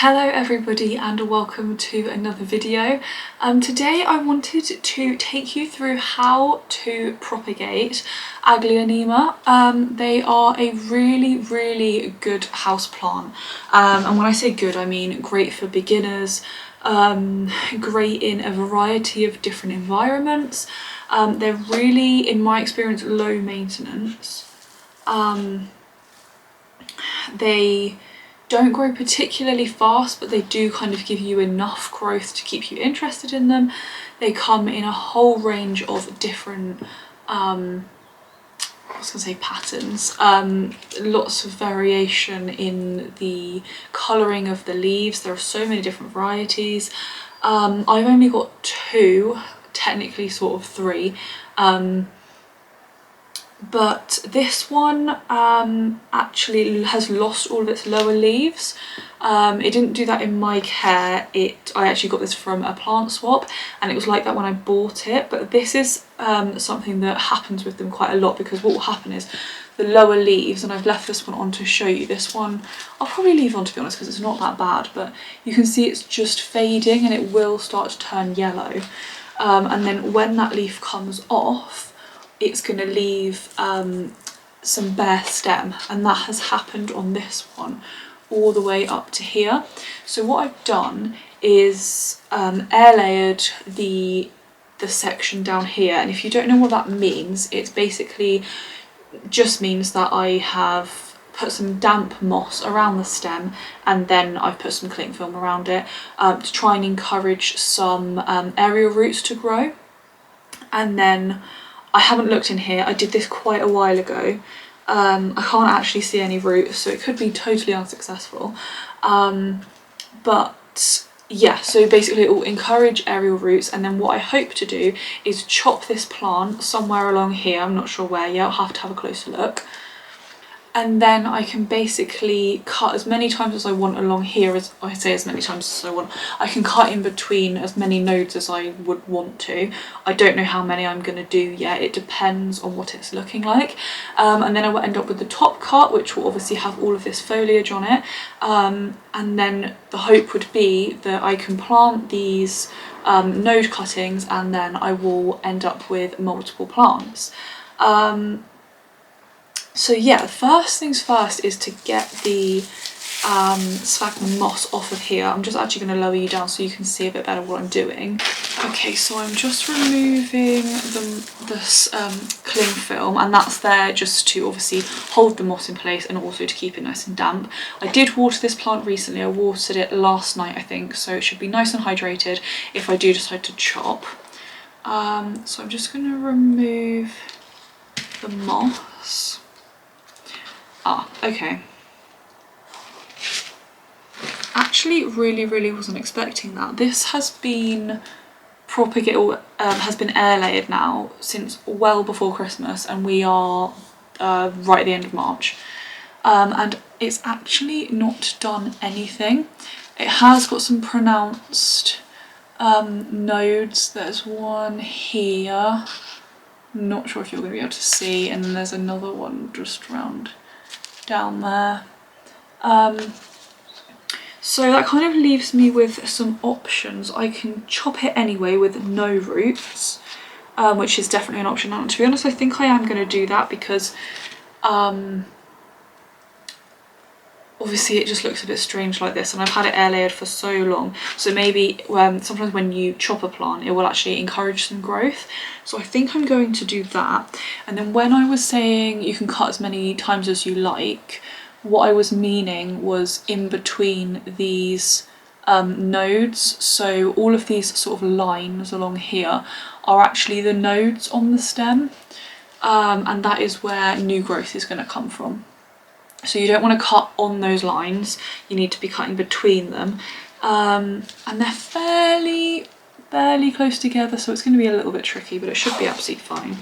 Hello everybody and welcome to another video. Today I wanted to take you through how to propagate Aglaonema. They are a really good house plant, and when I say good I mean great for beginners, great in a variety of different environments. They're really, in my experience, low maintenance. They don't grow particularly fast, but they do kind of give you enough growth to keep you interested in them. They come in a whole range of different, I was gonna say patterns, lots of variation in the colouring of the leaves. There are so many different varieties. I've only got two, technically sort of three, but this one actually has lost all of its lower leaves. It didn't do that in my care. I actually got this from a plant swap and it was like that when I bought it, but this is something that happens with them quite a lot, because what will happen is the lower leaves, and I've left this one on to show you, this one I'll probably leave on to be honest because it's not that bad, but you can see it's just fading and it will start to turn yellow, and then when that leaf comes off it's going to leave some bare stem, and that has happened on this one all the way up to here. So what I've done is air layered the section down here, and if you don't know what that means, it's basically just means that I have put some damp moss around the stem and then I've put some cling film around it to try and encourage some aerial roots to grow. And then I haven't looked in here, I did this quite a while ago. I can't actually see any roots, so it could be totally unsuccessful. But yeah, so basically it will encourage aerial roots, and then what I hope to do is chop this plant somewhere along here, I'm not sure where yet, I'll have to have a closer look. And then I can basically cut as many times as I want along here, as I say, as many times as I want. I can cut in between as many nodes as I would want to. I don't know how many I'm going to do yet, it depends on what it's looking like. And then I will end up with the top cut, which will obviously have all of this foliage on it. And then the hope would be that I can plant these node cuttings and then I will end up with multiple plants. So yeah, first things first is to get the sphagnum moss off of here. I'm just actually going to lower you down so you can see a bit better what I'm doing. Okay, so I'm just removing this cling film, and that's there just to obviously hold the moss in place and also to keep it nice and damp. I did water this plant recently, I watered it last night I think, so it should be nice and hydrated if I do decide to chop. So I'm just going to remove the moss. Okay. Actually, really wasn't expecting that. This has been has been air layered now since well before Christmas, and we are right at the end of March. And it's actually not done anything. It has got some pronounced nodes. There's one here. Not sure if you're going to be able to see, and then there's another one just around down there. So that kind of leaves me with some options. I can chop it anyway with no roots, which is definitely an option. And to be honest, I think I am going to do that because obviously it just looks a bit strange like this, and I've had it air layered for so long, so maybe sometimes when you chop a plant it will actually encourage some growth. So I think I'm going to do that. And then when I was saying you can cut as many times as you like, what I was meaning was in between these nodes. So all of these sort of lines along here are actually the nodes on the stem, and that is where new growth is going to come from. So you don't want to cut on those lines, you need to be cutting between them. And they're fairly close together, so it's going to be a little bit tricky, but it should be absolutely fine.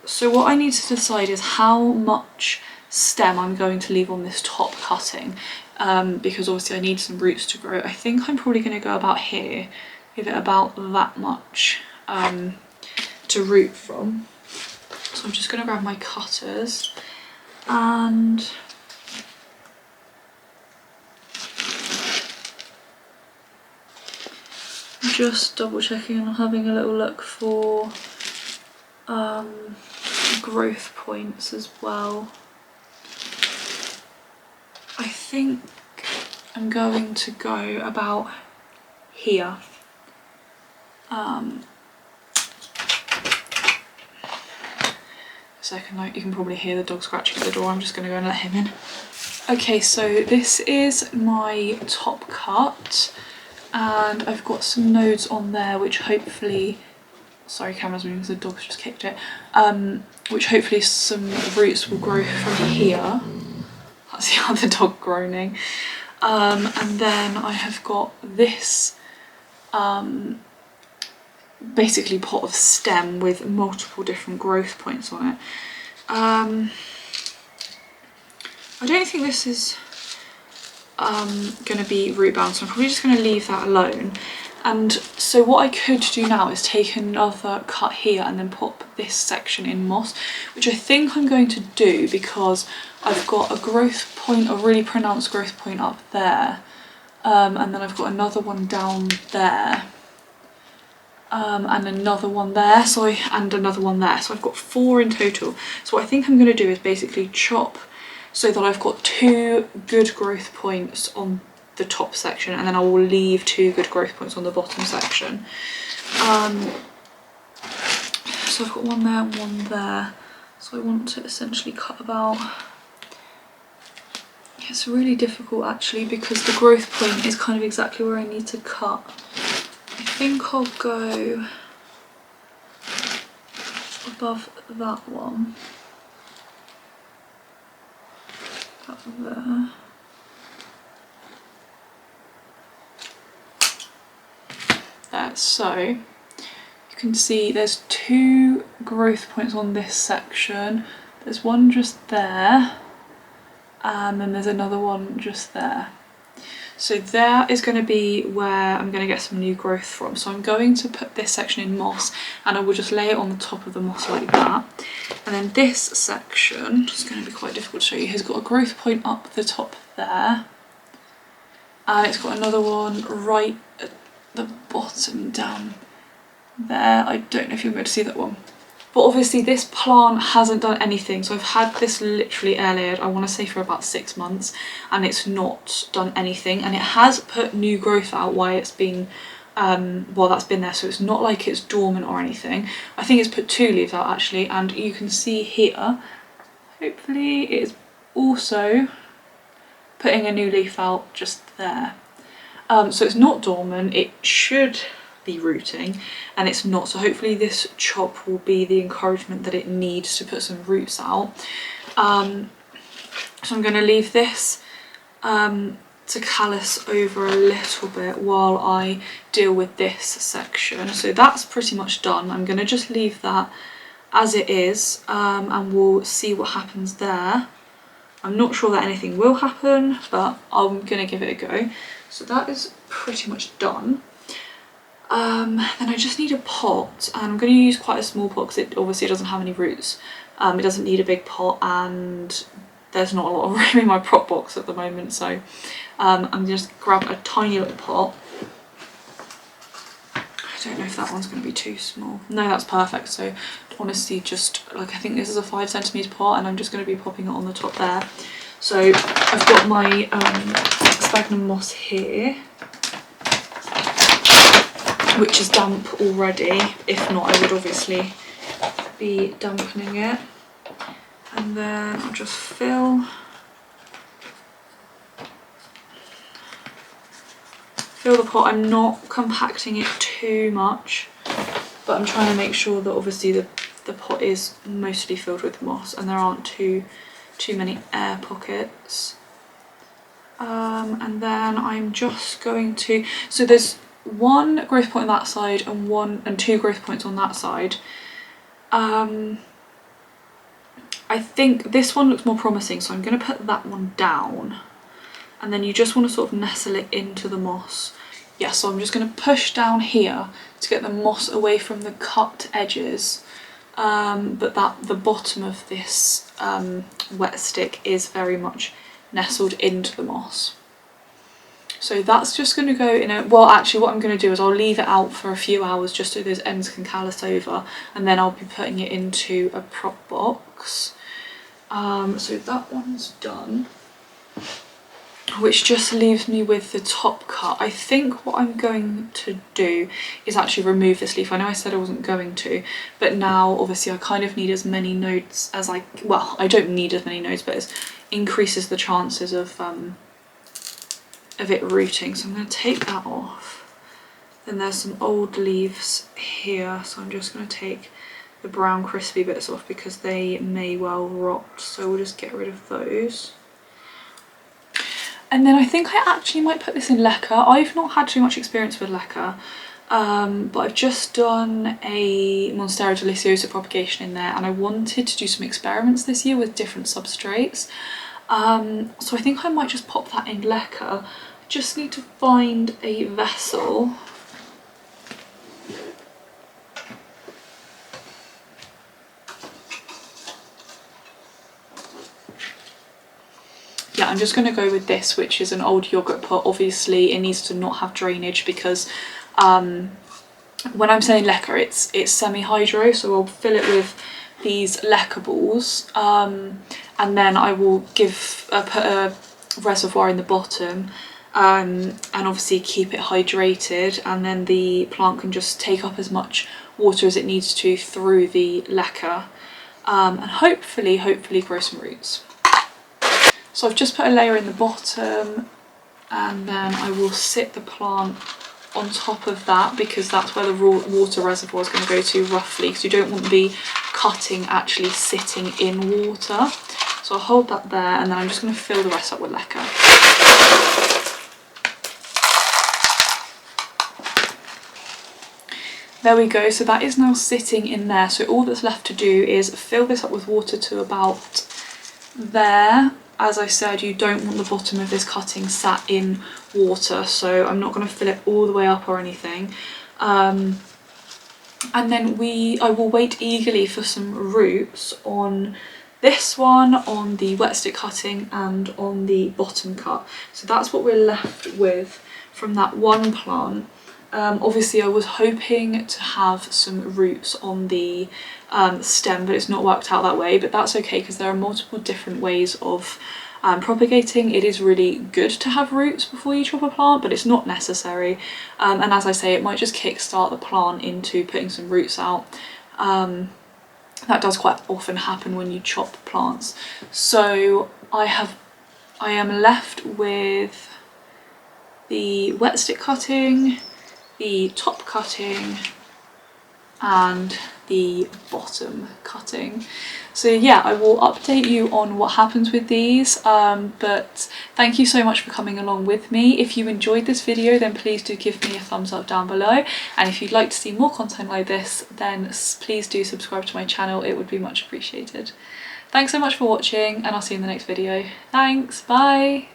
So what I need to decide is how much stem I'm going to leave on this top cutting, because obviously I need some roots to grow. I think I'm probably going to go about here, give it about that much to root from. So I'm just going to grab my cutters and Just double checking and having a little look for growth points as well. I think I'm going to go about here. Second note, you can probably hear the dog scratching at the door. I'm just going to go and let him in. Okay, so this is my top cut, and I've got some nodes on there which hopefully, sorry camera's moving because the dog's just kicked it, which hopefully some roots will grow from here. That's the other dog groaning. And then I have got this basically pot of stem with multiple different growth points on it. I don't think this is going to be root bound, so I'm probably just going to leave that alone. And so what I could do now is take another cut here and then pop this section in moss, which I think I'm going to do because I've got a growth point, a really pronounced growth point up there, and then I've got another one down there, and another one there, and another one there. So I've got 4 in total. So what I think I'm going to do is basically chop so that I've got 2 good growth points on the top section, and then I will leave 2 good growth points on the bottom section. So I've got one there and one there. So I want to essentially cut about, it's really difficult actually because the growth point is kind of exactly where I need to cut. I think I'll go above that one. That one there. There, so you can see there's 2 growth points on this section. There's one just there, and then there's another one just there. So there is going to be where I'm going to get some new growth from. So I'm going to put this section in moss, and I will just lay it on the top of the moss like that. And then this section, it's going to be quite difficult to show you, has got a growth point up the top there, and it's got another one right at the bottom down there. I don't know if you'll be able to see that one. But obviously this plant hasn't done anything, so I've had this literally air layered, I want to say for about 6 months, and it's not done anything, and it has put new growth out while it's been while that's been there, so it's not like it's dormant or anything. I think it's put 2 leaves out actually, and you can see here, hopefully it is also putting a new leaf out just there. So it's not dormant, it should be rooting, and it's not, so hopefully this chop will be the encouragement that it needs to put some roots out. So I'm going to leave this to callus over a little bit while I deal with this section. So that's pretty much done. I'm going to just leave that as it is, and we'll see what happens there. I'm not sure that anything will happen, but I'm going to give it a go. So that is pretty much done. Then I just need a pot, and I'm going to use quite a small pot because it obviously doesn't have any roots. It doesn't need a big pot, and there's not a lot of room in my prop box at the moment, so I'm just grab a tiny little pot. I don't know if that one's going to be too small. No, that's perfect. So honestly, just like, I think this is a 5 centimetre pot, and I'm just going to be popping it on the top there. So I've got my sphagnum moss here, which is damp already. If not, I would obviously be dampening it. And then I'll just fill the pot. I'm not compacting it too much, but I'm trying to make sure that obviously the pot is mostly filled with moss and there aren't too many air pockets. And then I'm just going to, so there's 1 growth point on that side and 2 growth points on that side. I think this one looks more promising, so I'm going to put that one down, and then you just want to sort of nestle it into the moss. Yeah, so I'm just going to push down here to get the moss away from the cut edges, but the bottom of this wet stick is very much nestled into the moss. So that's just going to go in a, well actually what I'm going to do is I'll leave it out for a few hours just so those ends can callus over, and then I'll be putting it into a prop box. So that one's done, which just leaves me with the top cut. I think what I'm going to do is actually remove this leaf. I know I said I wasn't going to, but now obviously I kind of need as many nodes as well, I don't need as many nodes, but it increases the chances of it rooting. So I'm going to take that off. Then there's some old leaves here, so I'm just going to take the brown crispy bits off because they may well rot, so we'll just get rid of those. And then I think I actually might put this in leca. I've not had too much experience with leca, but I've just done a Monstera Deliciosa propagation in there, and I wanted to do some experiments this year with different substrates. So I think I might just pop that in leca. I just need to find a vessel. Yeah, I'm just going to go with this, which is an old yogurt pot. Obviously it needs to not have drainage because when I'm saying leca, it's semi-hydro, so I'll fill it with these leca balls, and then I will put a reservoir in the bottom, and obviously keep it hydrated, and then the plant can just take up as much water as it needs to through the leca, and hopefully grow some roots. So I've just put a layer in the bottom, and then I will sit the plant on top of that because that's where the raw water reservoir is going to go to roughly, because you don't want the cutting actually sitting in water. So I'll hold that there, and then I'm just going to fill the rest up with leca. There we go, so that is now sitting in there. So all that's left to do is fill this up with water to about there. As I said, you don't want the bottom of this cutting sat in water, so I'm not going to fill it all the way up or anything. And then I will wait eagerly for some roots on this one, on the wet stick cutting, and on the bottom cut. So that's what we're left with from that one plant. Obviously I was hoping to have some roots on the stem, but it's not worked out that way, but that's okay because there are multiple different ways of propagating. It is really good to have roots before you chop a plant, but it's not necessary, and as I say, it might just kickstart the plant into putting some roots out. That does quite often happen when you chop plants. So I am left with the wet stick cutting, the top cutting, and the bottom cutting. So yeah, I will update you on what happens with these, but thank you so much for coming along with me. If you enjoyed this video, then please do give me a thumbs up down below, and if you'd like to see more content like this, then please do subscribe to my channel. It would be much appreciated. Thanks so much for watching, and I'll see you in the next video. Thanks, bye!